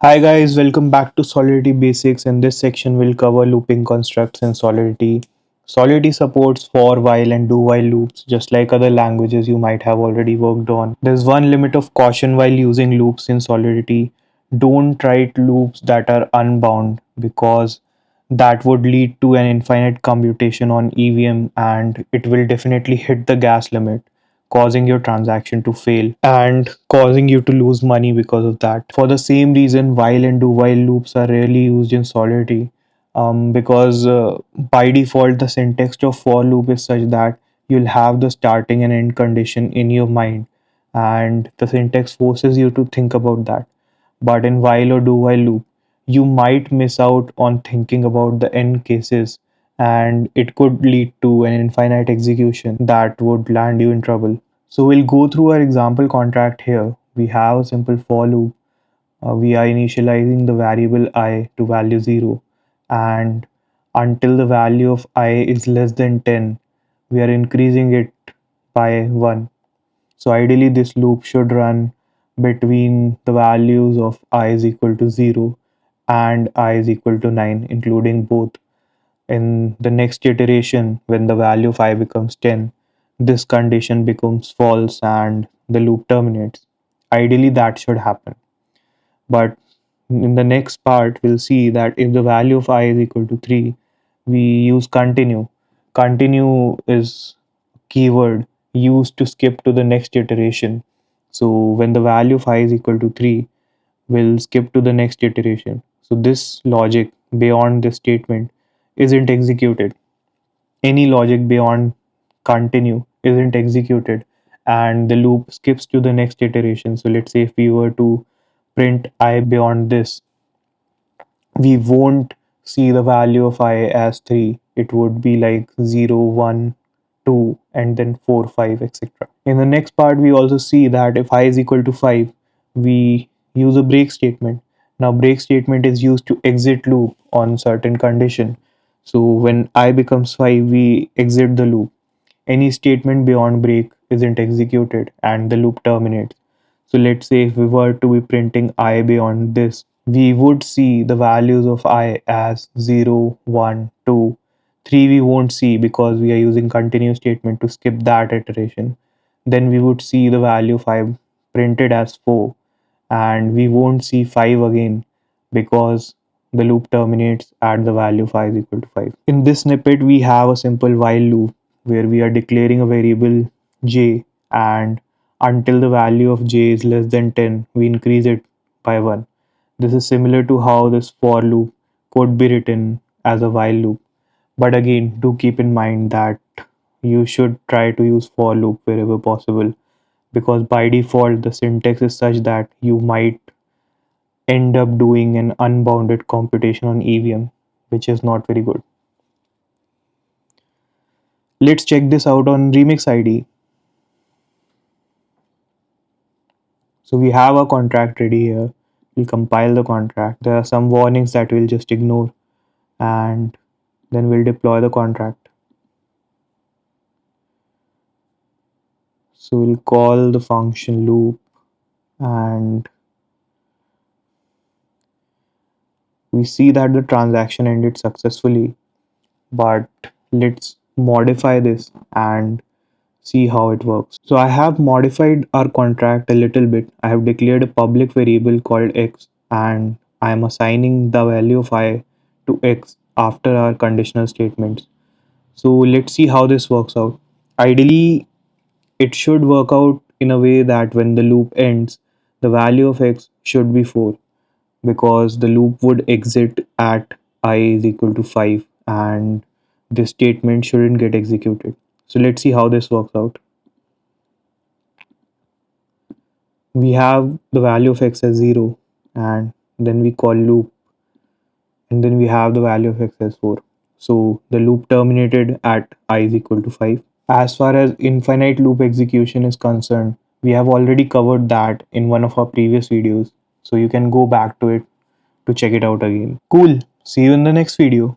Hi guys, welcome back to Solidity Basics. In this section, we'll cover looping constructs in Solidity. Solidity supports for while and do while loops, just like other languages you might have already worked on. There's one limit of caution while using loops in Solidity. Don't write loops that are unbound because that would lead to an infinite computation on EVM and it will definitely hit the gas limit, causing your transaction to fail and causing you to lose money because of that. For the same reason, while and do while loops are rarely used in Solidity, because by default, the syntax of for loop is such that you'll have the starting and end condition in your mind, and the syntax forces you to think about that. But in while or do while loop, you might miss out on thinking about the end cases, and it could lead to an infinite execution that would land you in trouble. So we'll go through our example contract here. We have a simple for loop. We are initializing the variable I to value 0, and until the value of I is less than 10, we are increasing it by 1. So ideally this loop should run between the values of I is equal to 0 and I is equal to 9, including both. In the next iteration, when the value of I becomes 10, this condition becomes false and the loop terminates. Ideally that should happen. But in the next part, we'll see that if the value of I is equal to 3, we use continue. Continue is a keyword used to skip to the next iteration. So when the value of I is equal to 3, we'll skip to the next iteration. So this logic beyond this statement isn't executed. Any logic beyond continue isn't executed and the loop skips to the next iteration. So let's say if we were to print I beyond this, we won't see the value of I as 3. It would be like 0, 1, 2, and then 4, 5, etc. In the next part, we also see that if I is equal to 5, we use a break statement. Now, break statement is used to exit loop on certain condition. So when I becomes 5, we exit the loop. Any statement beyond break isn't executed and the loop terminates. So let's say if we were to be printing I beyond this, we would see the values of I as 0, 1, 2, 3 we won't see because we are using continue statement to skip that iteration. Then we would see the value 5 printed as 4 and we won't see 5 again because the loop terminates at the value 5 is equal to 5. In this snippet, we have a simple while loop where we are declaring a variable j, and until the value of j is less than 10, we increase it by 1. This is similar to how this for loop could be written as a while loop. But again, do keep in mind that you should try to use for loop wherever possible because by default the syntax is such that you might end up doing an unbounded computation on EVM, which is not very good. Let's check this out on Remix ID. So we have a contract ready here. We'll compile the contract. There are some warnings that we'll just ignore and then we'll deploy the contract. So we'll call the function loop and we see that the transaction ended successfully, but let's modify this and see how it works. So I have modified our contract a little bit. I have declared a public variable called x and I am assigning the value of I to x after our conditional statements. So let's see how this works out. Ideally, it should work out in a way that when the loop ends, the value of x should be 4 because the loop would exit at I is equal to 5 and this statement shouldn't get executed. So let's see how this works out. We have the value of x as 0 and then we call loop and then we have the value of x as 4. So the loop terminated at I is equal to 5. As far as infinite loop execution is concerned, we have already covered that in one of our previous videos. So you can go back to it to check it out again. Cool. See you in the next video.